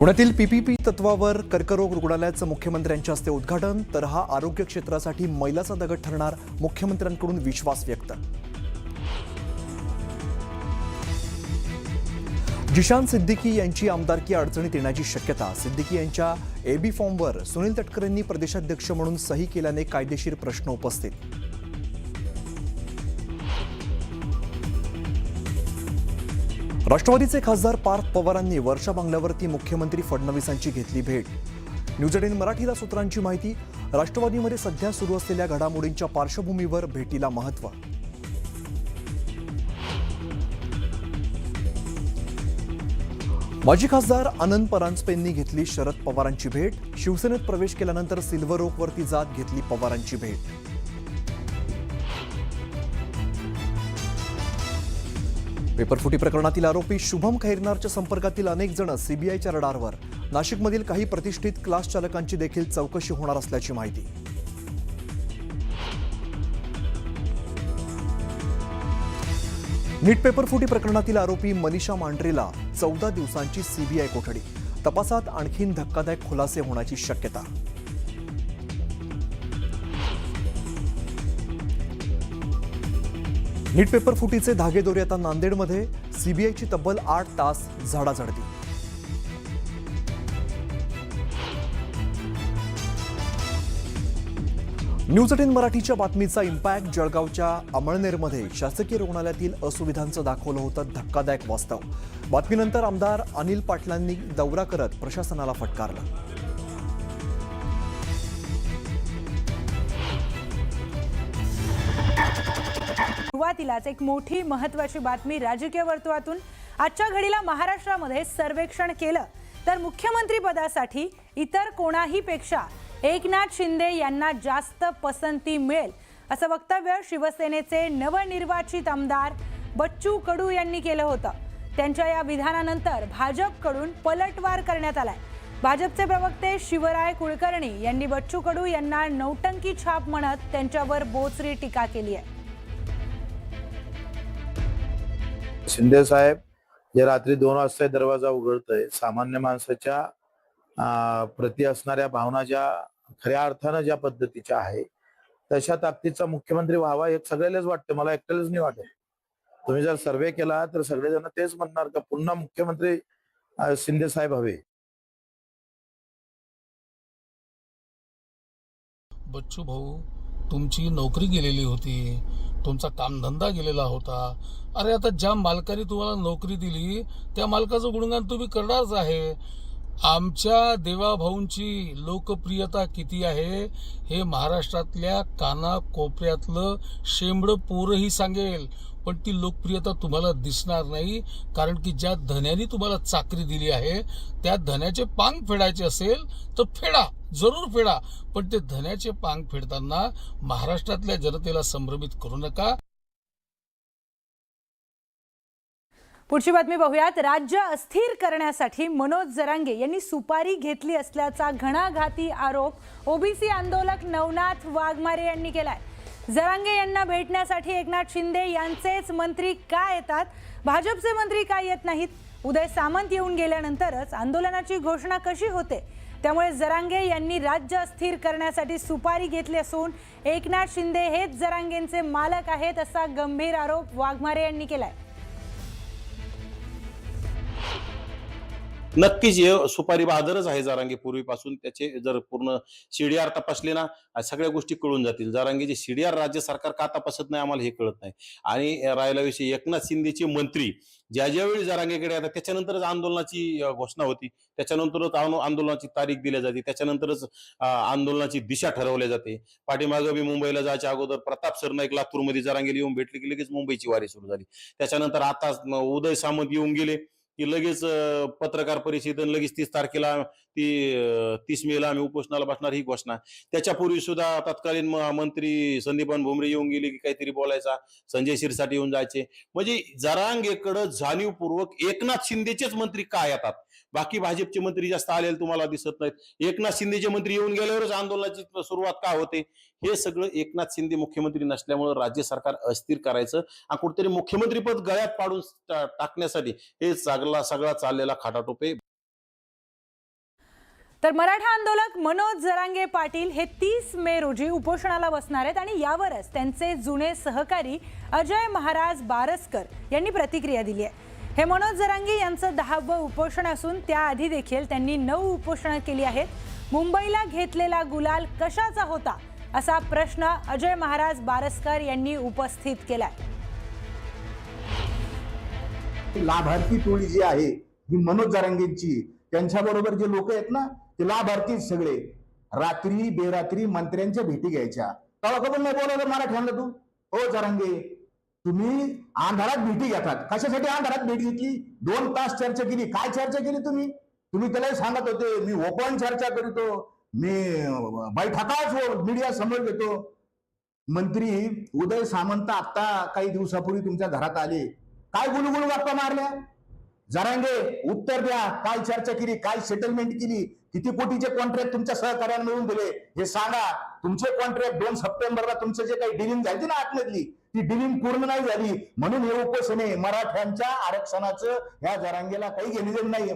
पुण्यातील पीपीपी तत्वावर कर्करोग रुग्णालयाचं मुख्यमंत्र्यांच्या हस्ते उद्घाटन। तर हा आरोग्य क्षेत्रासाठी मैलाचा दगड ठरणार, मुख्यमंत्र्यांकडून विश्वास व्यक्त। जिशान सिद्दीकी यांची आमदारकी अडचणीत येण्याची शक्यता। सिद्दीकी यांच्या एबी फॉर्मवर सुनील तटकरेंनी प्रदेशाध्यक्ष म्हणून सही केल्याने कायदेशीर प्रश्न उपस्थित। राष्ट्रवादीचे खासदार पार्थ पवारांनी वर्षा बंगल्यावरती मुख्यमंत्री फडणवीसांची घेतली भेट। न्यूज 18 मराठीला सूत्रांची माहिती। राष्ट्रवादीमध्ये सध्या सुरू असलेल्या घडामोडींच्या पार्श्वभूमीवर भेटीला महत्त्व। माजी खासदार अनंत परांजपेंनी घेतली शरद पवारांची भेट। शिवसेनेत प्रवेश केल्यानंतर सिल्व्हर ओकवरती जात घेतली पवारांची भेट। पेपरफुटी प्रकरणातील आरोपी शुभम खैरनारच्या संपर्कातील अनेक जण सीबीआयच्या रडारवर। नाशिकमधील काही प्रतिष्ठित क्लास चालकांची देखील चौकशी होणार असल्याची माहिती। नीट पेपरफुटी प्रकरणातील आरोपी मनीषा मांढरेला 14 दिवसांची सीबीआय कोठडी। तपासात आणखीन धक्कादायक खुलासे होण्याची शक्यता। नीट पेपर फुटीचे धागेदोरे आता नांदेडमध्ये। सीबीआयची तब्बल 8 तास झाडाझडती। न्यूज 18 मराठीच्या बातमीचा इम्पॅक्ट। जळगावच्या अमळनेरमध्ये शासकीय रुग्णालयातील असुविधांचं दाखवलं होतं धक्कादायक वास्तव। बातमीनंतर आमदार अनिल पाटलांनी दौरा करत प्रशासनाला फटकारलं। सुरुवातीलाच एक मोठी महत्त्वाची बातमी राजकीय वर्तुळातून। आजच्या घडीला महाराष्ट्रामध्ये सर्वेक्षण केलं तर मुख्यमंत्री पदासाठी इतर कोणाही पेक्षा एकनाथ शिंदे यांना जास्त पसंती मिळेल असं वक्तव्य शिवसेनेचे नवनिर्वाचित आमदार बच्चू कडू यांनी केलं होतं। त्यांच्या या विधानानंतर भाजपकडून पलटवार करण्यात आलाय। भाजपचे प्रवक्ते शिवराय कुलकर्णी यांनी बच्चू कडू यांना नौटंकी छाप म्हणत त्यांच्यावर बोचरी टीका केली आहे। शिंदे साहेब जे रात्री 2 वाजता दरवाजा उघडतय, सामान्य माणसाच्या प्रति असणाऱ्या भावना ज्या खऱ्या अर्थानं ज्या पद्धतीच्या आहे तशा ताकदीचा मुख्यमंत्री व्हावा हे सगळ्यालाच वाटतं। मला एकट्यालाच नाही वाटत। तुम्ही जर सर्वे केला तर सगळेजण तेच म्हणणार का पुन्हा मुख्यमंत्री शिंदे साहेब हवे। बच्चू भाऊ, तुमची नोकरी गेलेली होती, तुमचा कामधंदा गेलेला होता। अरे आता ज्या मालकाने तुम्हाला नोकरी दिली त्या मालकाचं गुणगान तुम्ही करणारच आहे। आमच्या देवाभाऊंची लोकप्रियता किती आहे हे महाराष्ट्रातल्या कानाकोपऱ्यातलं शेंबडं पोरही सांगेल, पण ती लोकप्रियता तुम्हाला दिसणार नाही। कारण की ज्या धन्याने तुम्हाला चाकरी दिली आहे त्या धन्याचे पांग फेडायचे असेल तर फेडा, जरूर फेडा, पण ते धन्याचे पांग फेडताना महाराष्ट्रातल्या जनतेला संभ्रमित करू नका। पुढची बातमी पाहूयात। राज्य अस्थिर करण्यासाठी मनोज जरांगे यांनी सुपारी घेतली असल्याचा घणाघाती आरोप ओबीसी आंदोलक नवनाथ वाघमारे यांनी केलाय। जरांगे यांना भेटण्यासाठी एकनाथ शिंदे यांचेच मंत्री का येतात, भाजपचे मंत्री का येत नाहीत? उदय सामंत येऊन गेल्यानंतरच आंदोलनाची घोषणा कशी होते? त्यामुळे जरांगे यांनी राज्य अस्थिर करण्यासाठी सुपारी घेतली असून एकनाथ शिंदे हेच जरांगेंचे मालक आहेत असा गंभीर आरोप वाघमारे यांनी केलाय। नक्कीच सुपारी बहादरच आहे जरांगे पूर्वीपासून। त्याचे जर पूर्ण सीडीआर तपासले ना सगळ्या गोष्टी कळून जातील। जरांगेचे सीडीआर राज्य सरकार का तपासत नाही आम्हाला हे कळत नाही। आणि राहिला विषय एकनाथ शिंदेचे मंत्री ज्यावेळी जरांगेकडे येतात त्याच्यानंतरच आंदोलनाची घोषणा होती, त्याच्यानंतरच आंदोलनाची तारीख दिली जाते, त्याच्यानंतरच आंदोलनाची दिशा ठरवली जाते। पाठीमागे मी मुंबईला जायच्या अगोदर प्रताप सरनाईक लातूरमध्ये जरांगेला येऊन भेटले की लगेच मुंबईची वारी सुरू झाली। त्याच्यानंतर आता उदय सामंत येऊन गेले की लगेच पत्रकार परिषद, लगेच 30 तारखेला 30 मेला आम्ही उपोषणाला बसणार ही घोषणा। त्याच्यापूर्वी सुद्धा तत्कालीन मंत्री संदीपान भुमरे येऊन गेले की काहीतरी बोलायचा, संजय शिरसाट येऊन जायचे। म्हणजे जरांगेकडे जाणीवपूर्वक एकनाथ शिंदेचेच मंत्री का येतात, बाकी भाजपचे मंत्री जास्त आलेले तुम्हाला दिसत नाहीत। एकनाथ शिंदेचे मंत्री येऊन गेल्यावरच आंदोलनाची सुरुवात का होते? हे सगळं एकनाथ शिंदे मुख्यमंत्री नसल्यामुळे राज्य सरकार अस्थिर करायचं आणि कुठेतरी मुख्यमंत्रीपद गळ्यात पाडून टाकण्यासाठी हे सगळा चाललेला खाटाटोप आहे। तर मराठा आंदोलक मनोज जरांगे पाटील हे 30 मे रोजी उपोषणाला बसणार आहेत आणि यावरच त्यांचे जुने सहकारी अजय महाराज बारसकर यांनी प्रतिक्रिया दिली आहे। हे मनोज जरांगे यांचं 10वं उपोषण असून त्याआधी देखील त्यांनी 9 उपोषणं केली आहेत। मुंबईला घेतलेला गुलाल कशाचा होता असा प्रश्न अजय महाराज बारसकर यांनी उपस्थित केलाय। लाभार्थी टोळी जी आहे ही मनोज जरांगेंची, त्यांच्याबरोबर जे लोक आहेत ना ते लाभार्थी सगळे रात्री बेरात्री मंत्र्यांच्या भेटी घ्यायच्या। तेव्हा कबूल नाही बोलावलं मराठ्यांना तू हो जरांगे, तुम्ही अंधारात भेटी घेतात। कशासाठी अंधारात भेट घेतली? 2 तास चर्चा केली। काय चर्चा केली तुम्ही त्याला सांगत होते मी ओपन चर्चा करतो, मी बैठकाच मीडिया समोर घेतो। मंत्री उदय सामंत आता काही दिवसापूर्वी तुमच्या घरात आले, काय गुलगुल गप्पा मारल्या? जरांगे उत्तर द्या, काय चर्चा केली, काय सेटलमेंट केली, किती कोटीचे कॉन्ट्रॅक्ट तुमच्या सहकार्याने मिळून दिले हे सांगा। तुमचे कॉन्ट्रॅक्ट 2 सप्टेंबरला तुमचं जे काही डिलिंग झाली ना आतमधली ती डिलिंग पूर्ण नाही झाली, म्हणून हे उपोषण आहे। मराठ्यांच्या आरक्षणाचं ह्या जरांगेला काही घेणं नाही।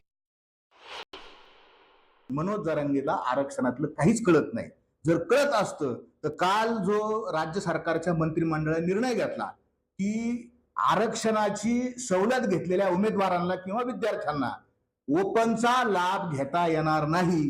मनोज जरांगेला आरक्षणातलं काहीच कळत नाही। जर कळत असतं तर काल जो राज्य सरकारच्या मंत्रिमंडळाने निर्णय घेतला की आरक्षणाची सवलत घेतलेल्या उमेदवारांना किंवा विद्यार्थ्यांना ओपनचा लाभ घेता येणार नाही,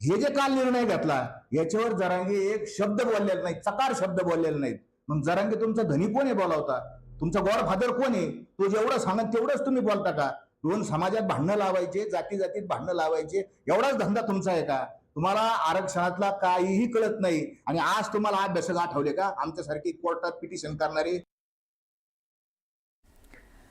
हे जे काल निर्णय घेतला याच्यावर जरांगे एक शब्द बोललेला नाही, चकार शब्द बोललेला नाहीत। मग जरांगे तुमचा धनी कोण आहे बोलावता? तुमचा गॉडफादर कोण आहे? तो जेवढं सांगत तेवढंच तुम्ही बोलता का? 2 समाजात भांडणं लावायचे, जाती जातीत भांडणं लावायचे, एवढाच धंदा तुमचा आहे का? तुम्हाला आरक्षणातला काहीही कळत नाही आणि आज तुम्हाला 8 दशक आठवले का आमच्यासारखी कोर्टात पिटिशन करणारे?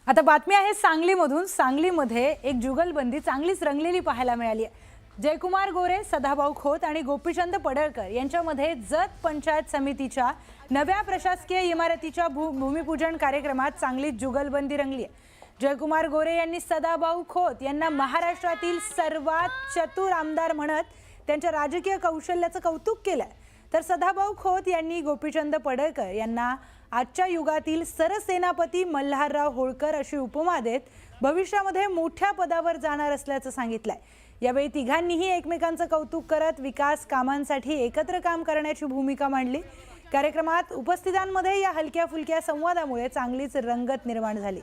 आता बातमी आहे सांगलीमधून। सांगलीमध्ये एक जुगलबंदी चांगलीच रंगलेली पाहायला मिळाली आहे। जयकुमार गोरे, सदाभाऊ खोत आणि गोपीचंद पडळकर यांच्यामध्ये जत पंचायत समितीच्या नव्या प्रशासकीय इमारतीच्या भूमिपूजन कार्यक्रमात चांगलीच जुगलबंदी रंगली आहे। जयकुमार गोरे यांनी सदाभाऊ खोत यांना महाराष्ट्रातील सर्वात चतुर आमदार म्हणत त्यांच्या राजकीय कौशल्याचं कौतुक केलंय, तर सदाभाऊ खोत यांनी गोपीचंद पडळकर यांना आजच्या युगातील सरसेनापती मल्हारराव होळकर अशी उपमा देत भविष्यामध्ये मोठ्या पदावर जाणार असल्याचं सांगितलंय। यावेळी तिघांनीही एकमेकांचं कौतुक करत विकास कामांसाठी एकत्र काम करण्याची भूमिका मांडली। कार्यक्रमात उपस्थितांमध्ये या हलक्या फुलक्या संवादामुळे चांगलीच रंगत निर्माण झाली।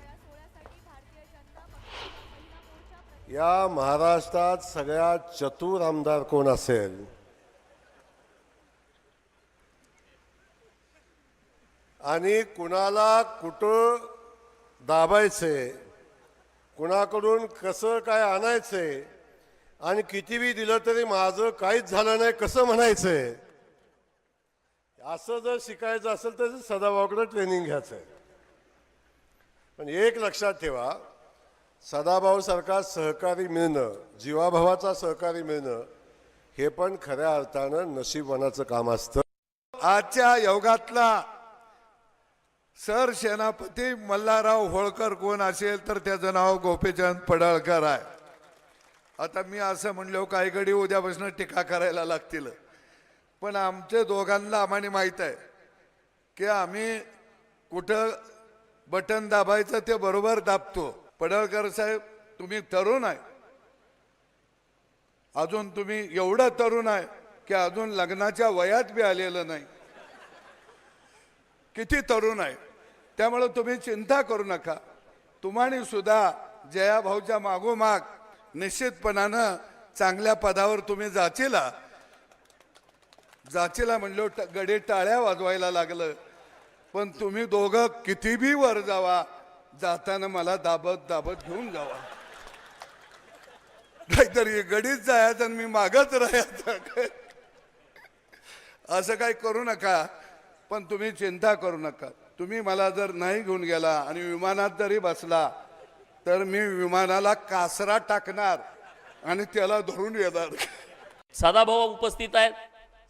या महाराष्ट्रात सगळ्यात चतुर आमदार कोण असेल? आणि कुणाला कुठं दाबायचे, कुणाकडून कसं काय आणायचंय आणि कितीही दिलं तरी माझं काहीच झालं नाही कसं म्हणायचंय, असं जर शिकायचं असेल तर सदाभाऊकडे ट्रेनिंग घ्यायचं आहे। पण एक लक्षात ठेवा, सदाभाऊ सारखा सहकारी मिळणं, जीवाभावाचा सहकारी मिळणं हे पण खऱ्या अर्थानं नशीबवानाचं काम असतं। आजच्या युगातला सरसेनापती मल्हारराव होळकर कोण असेल तर त्याचं नाव गोपीचंद पडळकर आहे। आता मी असं म्हणलो काही घडी उद्यापासून टीका करायला लागतील, पण आमच्या दोघांना आम्हाला माहीत आहे की आम्ही कुठं बटन दाबायचं ते बरोबर दाबतो। पडळकर साहेब तुम्ही तरुण आहे, अजून तुम्ही एवढं तरुण आहे की अजून लग्नाच्या वयात बी आलेलं नाही, किती तरुण आहे। त्यामुळे तुम्ही चिंता करू नका, तुम्हाने सुद्धा जयाभाऊच्या मागोमाग निश्चितपणानं चांगल्या पदावर तुम्ही जाचीला म्हणलो गडे टाळ्या वाजवायला लागलं, पण तुम्ही दोघं किती बी वर जावा, जाताना मला दाबत दाबत घेऊन जावा, काहीतरी गडीत जायचं आणि मी मागत राहायचं असं काही करू नका। पण तुम्ही चिंता करू नका, तुम्ही मला जर नाही घेऊन गेला आणि विमानात जरी बसला तर मी विमानाला कासरा टाकणार आणि त्याला धरून येणार। सदाभाऊ उपस्थित आहेत।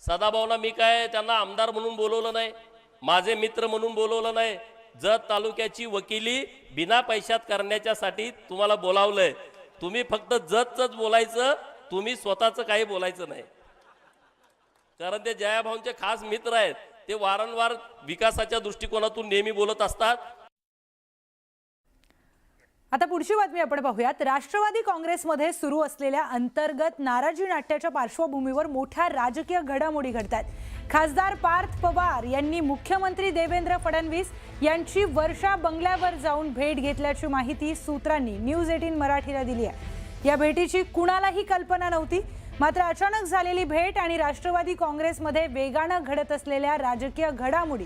सदाभाऊला मी काय त्यांना आमदार म्हणून बोलवलं नाही, माझे मित्र म्हणून बोलवलं नाही, जत तालुक्याची वकिली बिना पैशात करण्याच्यासाठी तुम्हाला बोलावलंय। तुम्ही फक्त जतच बोलायचं, तुम्ही स्वतःचं काही बोलायचं नाही, कारण ते जयाभाऊंचे खास मित्र आहेत, ते वारंवार विकासाच्या दृष्टिकोनातून नेहमी बोलत असतात। आता पुढची बातमी आपण पाहूयात. राष्ट्रवादी काँग्रेसमध्ये सुरू असलेल्या अंतर्गत नाराजी नाट्याच्या पार्श्वभूमीवर मोठ्या राजकीय घडामोडी घडतात. खासदार पार्थ पवार यांनी मुख्यमंत्री देवेंद्र फडणवीस यांची वर्षा बंगल्यावर जाऊन भेट घेतल्याची माहिती सूत्रांनी न्यूज 18 मराठीला दिली आहे. या भेटीची कुणालाही कल्पना नव्हती. मात्र अचानक झालेली भेट आणि राष्ट्रवादी काँग्रेसमध्ये वेगानं घडत असलेल्या राजकीय घडामोडी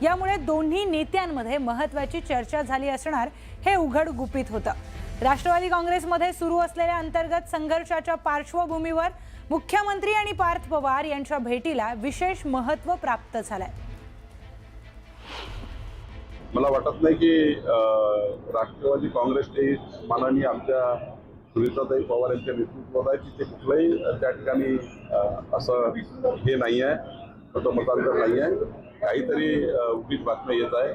यामुळे दोन्ही नेत्यांमध्ये महत्त्वाची चर्चा झाली असणार हे उघड गुपित होतं. राष्ट्रवादी काँग्रेसमध्ये सुरू असलेल्या अंतर्गत संघर्षाच्या पार्श्वभूमीवर मुख्यमंत्री आणि पार्थ पवार यांच्या भेटीला विशेष महत्त्व प्राप्त झालंय. मला वाटत नाही की राष्ट्रवादी काँग्रेसचे माननीय आमच्या सुनीताताई पवार यांच्या नेतृत्वात आहे तिथे कुठलंही त्या ठिकाणी असं हे नाही आहे, मतांतर नाही आहे. काहीतरी उगीच बातम्या येत आहे.